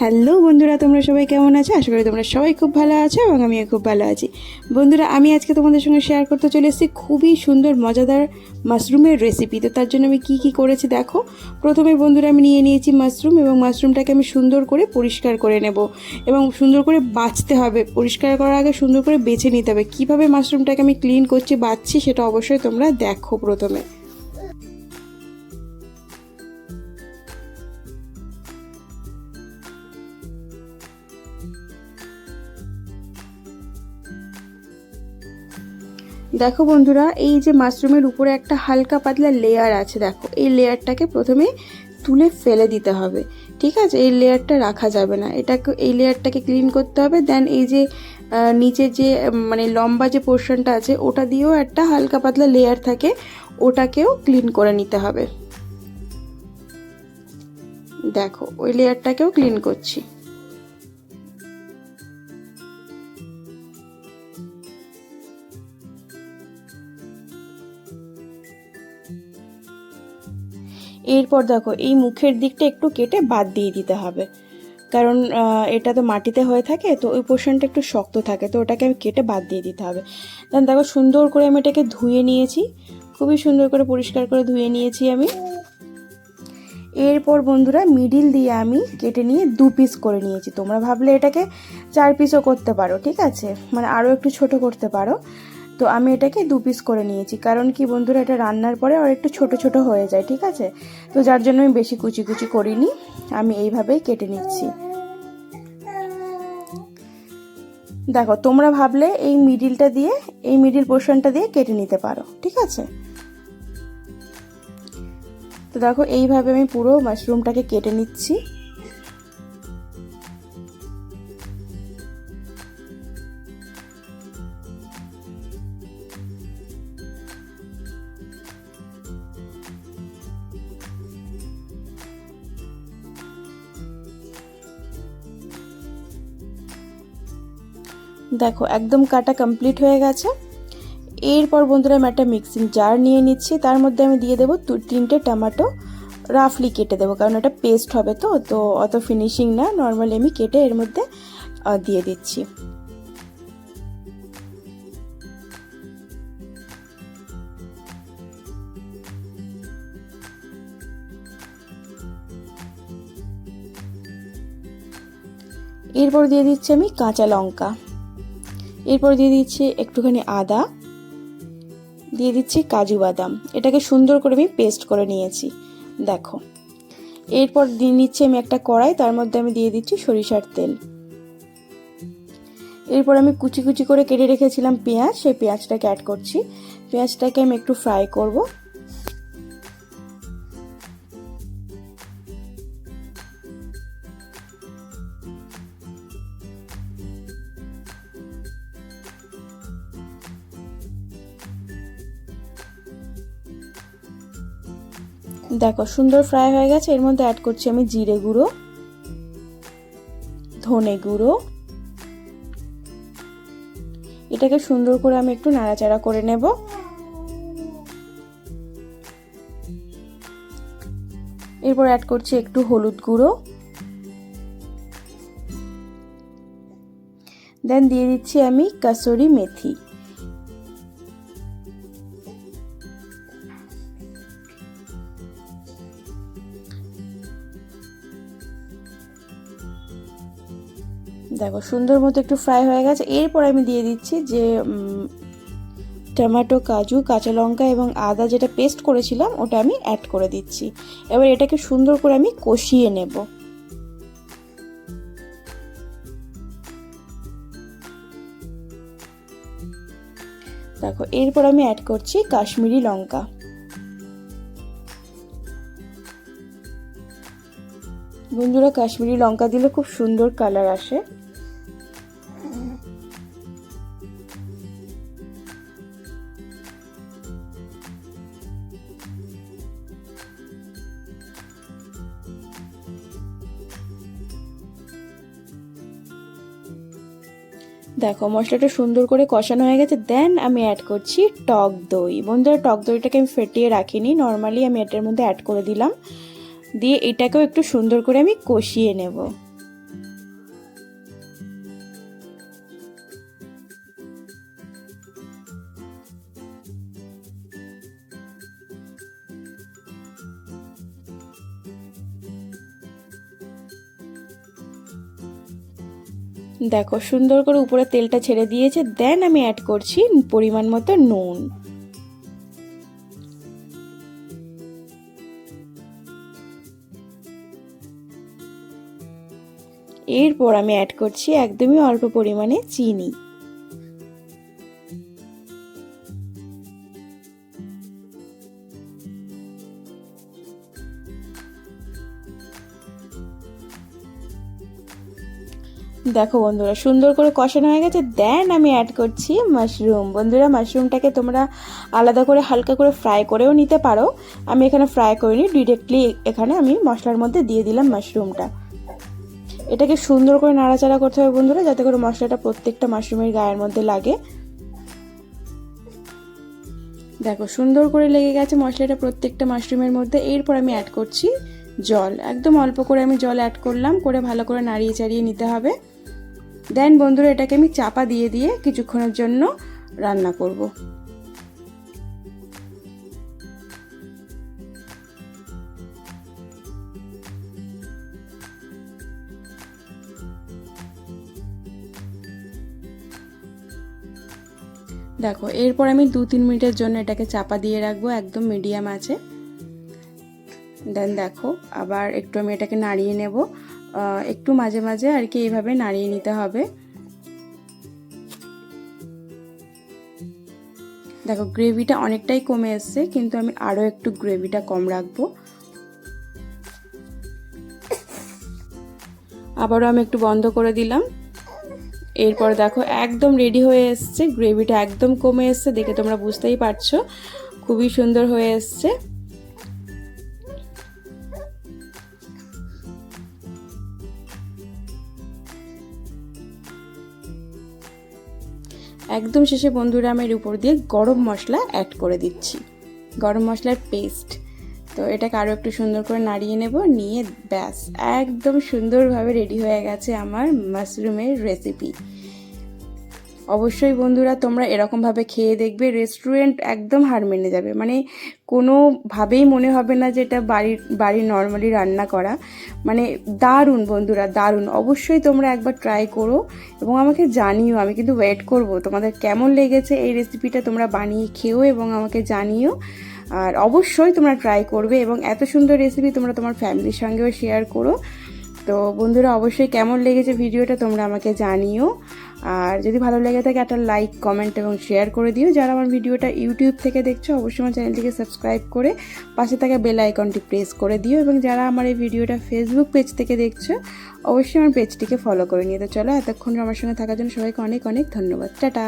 Hello বন্ধুরা, তোমরা সবাই কেমন আছো? আশা করি তোমরা সবাই খুব ভালো আছো এবং আমিও খুব ভালো আছি। বন্ধুরা, আমি আজকে তোমাদের সঙ্গে শেয়ার করতে চলে এসেছি খুবই সুন্দর মজাদার মাশরুমের রেসিপি। তো তার জন্য আমি কি করেছি দেখো। প্রথমে বন্ধুরা আমি নিয়ে নিয়েছি মাশরুম, এবং মাশরুমটাকে আমি সুন্দর করে পরিষ্কার করে নেব এবং সুন্দর করে বাছতে হবে। পরিষ্কার করার আগে সুন্দর করে বেছে নিতে হবে। কীভাবে মাশরুমটাকে আমি ক্লিন করছি, বাছছি, সেটা অবশ্যই তোমরা দেখো। প্রথমে দেখো বন্ধুরা, এই যে মাশরুমের উপরে একটা হালকা পাতলা লেয়ার আছে, দেখো এই লেয়ারটাকে প্রথমে তুলে ফেলে দিতে হবে। ঠিক আছে, এই লেয়ারটা রাখা যাবে না, এটাকে এই লেয়ারটাকে ক্লিন করতে হবে। দেন এই যে নিচে যে মানে লম্বা যে পোর্শনটা আছে ওটা দিয়েও একটা হালকা পাতলা লেয়ার থাকে, ওটাকেও ক্লিন করে নিতে হবে। দেখো ওই লেয়ারটাকেও ক্লিন করছি। এরপর দেখো এই মুখের দিকটা একটু কেটে বাদ দিয়ে দিতে হবে, কারণ এটা তো মাটিতে হয়ে থাকে, তো ওই পোর্শনটা একটু শক্ত থাকে, তো ওটাকে আমি কেটে বাদ দিয়ে দিতে হবে। দেন দেখো সুন্দর করে আমি এটাকে ধুয়ে নিয়েছি, খুবই সুন্দর করে পরিষ্কার করে ধুয়ে নিয়েছি আমি। এরপর বন্ধুরা মিডিল দিয়ে আমি কেটে নিয়ে 2 পিস করে নিয়েছি। তোমরা ভাবলে এটাকে 4 পিসও করতে পারো, ঠিক আছে, মানে আরও একটু ছোট করতে পারো। তো আমি এটাকে 2 পিস করে নিয়েছি, কারণ কি বন্ধুরা, এটা রান্নার পরে আর একটু ছোট ছোট হয়ে যায়, ঠিক আছে। তো যার জন্য আমি বেশি কুচি কুচি করিনি, আমি এইভাবেই কেটে নিচ্ছি। দেখো তোমরা ভাবলে এই মিডিলটা দিয়ে, এই মিডিল পোর্শনটা দিয়ে কেটে নিতে পারো, ঠিক আছে। তো দেখো এইভাবে আমি পুরো মাশরুমটাকে কেটে নিচ্ছি। দেখো একদম কাটা কমপ্লিট হয়ে গেছে। এরপর বন্ধুরা আমি একটা মিক্সিং জার নিয়ে নিচ্ছি, তার মধ্যে আমি দিয়ে দেবো 3টে টমেটো, রাফলি কেটে দেবো, কারণ এটা পেস্ট হবে। তো অত ফিনিশিং না, নর্মালি আমি কেটে এর মধ্যে দিয়ে দিচ্ছি। এরপর দিয়ে দিচ্ছি আমি কাঁচা লঙ্কা, এরপর দিয়ে দিচ্ছি একটুখানি আদা, দিয়ে দিচ্ছি কাজু বাদাম। এটাকে সুন্দর করে আমি পেস্ট করে নিয়েছি, দেখো। এরপর দিয়ে নিচ্ছি আমি একটা কড়াই, তার মধ্যে আমি দিয়ে দিচ্ছি সরিষার তেল। এরপর আমি কুচি কুচি করে কেটে রেখেছিলাম পেঁয়াজ, সেই পেঁয়াজটাকে অ্যাড করছি। পেঁয়াজটাকে আমি একটু ফ্রাই করব। দেখো সুন্দর ফ্রাই হয়ে গেছে। এর মধ্যে অ্যাড করছি আমি জিরে গুঁড়ো, ধনে গুঁড়ো। এটাকে সুন্দর করে আমি একটু নাড়াচাড়া করে নেব। এরপর অ্যাড করছি একটু হলুদ গুঁড়ো, দেন দিয়ে দিচ্ছি আমি কাসুরি মেথি। দেখো সুন্দর মতো একটু ফ্রাই হয়ে গেছে। এরপর আমি দিয়ে দিচ্ছি যে টমেটো, কাজু, কাঁচা লঙ্কা এবং আদা যেটা পেস্ট করেছিলাম ওটা আমি অ্যাড করে দিচ্ছি। এবার এটাকে সুন্দর করে আমি কষিয়ে নেব। দেখো এরপর আমি অ্যাড করছি কাশ্মীরি লঙ্কা। বন্ধুরা, কাশ্মীরি লঙ্কা দিলে খুব সুন্দর কালার আসে। দেখো মশলাটা সুন্দর করে কষানো হয়ে গেছে। দেন আমি অ্যাড করছি টক দই। বন্ধুরা, টক দইটাকে আমি ফেটিয়ে রাখিনি, নর্মালি আমি এটার মধ্যে অ্যাড করে দিলাম। দিয়ে এটাকেও একটু সুন্দর করে আমি কষিয়ে নেব। দেখো সুন্দর করে উপরে তেলটা ছেড়ে দিয়েছে। দেন আমি অ্যাড করছি পরিমাণ মতো নুন। এরপর আমি অ্যাড করছি একদমই অল্প পরিমাণে চিনি। দেখো বন্ধুরা সুন্দর করে কষানো হয়ে গেছে। দেন আমি অ্যাড করছি মাশরুম। বন্ধুরা মাশরুমটাকে তোমরা আলাদা করে হালকা করে ফ্রাই করেও নিতে পারো। আমি এখানে ফ্রাই করিনি, ডিরেক্টলি এখানে আমি মশলার মধ্যে দিয়ে দিলাম মাশরুমটা। এটাকে সুন্দর করে নাড়াচাড়া করতে হবে বন্ধুরা, যাতে করে মশলাটা প্রত্যেকটা মাশরুমের গায়ের মধ্যে লাগে। দেখো সুন্দর করে লেগে গেছে মশলাটা প্রত্যেকটা মাশরুমের মধ্যে। এরপর আমি অ্যাড করছি জল। একদম অল্প করে আমি জল অ্যাড করলাম, করে ভালো করে নাড়িয়ে চাড়িয়ে নিতে হবে। দেন বন্ধুরা এটাকে আমি চাপা দিয়ে দিয়ে কিছুক্ষণের জন্য রান্না করব। দেখো এরপর আমি 2-3 মিনিটের জন্য এটাকে চাপা দিয়ে রাখবো একদম মিডিয়াম আছে। দেন দেখো আবার একটু আমি এটাকে নাড়িয়ে নেব, একটু মাঝে মাঝে আর কি এইভাবে নাড়িয়ে নিতে হবে। দেখো গ্রেভিটা অনেকটাই কমে এসছে, কিন্তু আমি আরও একটু গ্রেভিটা কম রাখবো। আবারও আমি একটু বন্ধ করে দিলাম। এরপর দেখো একদম রেডি হয়ে এসছে, গ্রেভিটা একদম কমে এসছে, দেখে তোমরা বুঝতেই পারছো খুবই সুন্দর হয়ে এসছে। একদম শেষে বন্ধুরা আমি এর উপর দিয়ে গরম মশলা অ্যাড করে দিচ্ছি, গরম মশলার পেস্ট। তো এটাকে আরও একটু সুন্দর করে নাড়িয়ে নেব, নিয়ে ব্যাস একদম সুন্দরভাবে রেডি হয়ে গেছে আমার মাশরুমের রেসিপি। অবশ্যই বন্ধুরা তোমরা এরকমভাবে খেয়ে দেখবে, রেস্টুরেন্ট একদম হার মেনে যাবে। মানে কোনোভাবেই মনে হবে না যে এটা বাড়ির নর্মালি রান্না করা। মানে দারুণ বন্ধুরা, দারুণ। অবশ্যই তোমরা একবার ট্রাই করো এবং আমাকে জানিও। আমি কিন্তু ওয়েট করব তোমাদের কেমন লেগেছে এই রেসিপিটা, তোমরা বানিয়ে খেও এবং আমাকে জানিও। আর অবশ্যই তোমরা ট্রাই করবে এবং এত সুন্দর রেসিপি তোমরা তোমার ফ্যামিলির সঙ্গেও শেয়ার করো। তো বন্ধুরা অবশ্যই কেমন লেগেছে ভিডিওটা তোমরা আমাকে জানিও। আর যদি ভালো লেগে থাকে একটা লাইক, কমেন্ট এবং শেয়ার করে দিও। যারা আমার ভিডিওটা ইউটিউব থেকে দেখছো অবশ্যই আমার চ্যানেলটিকে সাবস্ক্রাইব করে পাশে থাকা বেল আইকনটি প্রেস করে দিও। এবং যারা আমার এই ভিডিওটা ফেসবুক পেজ থেকে দেখছো অবশ্যই আমার পেজটিকে ফলো করে নিও। তো চলো এতক্ষণ আমার সঙ্গে থাকার জন্য সবাইকে অনেক অনেক ধন্যবাদ। টাটা।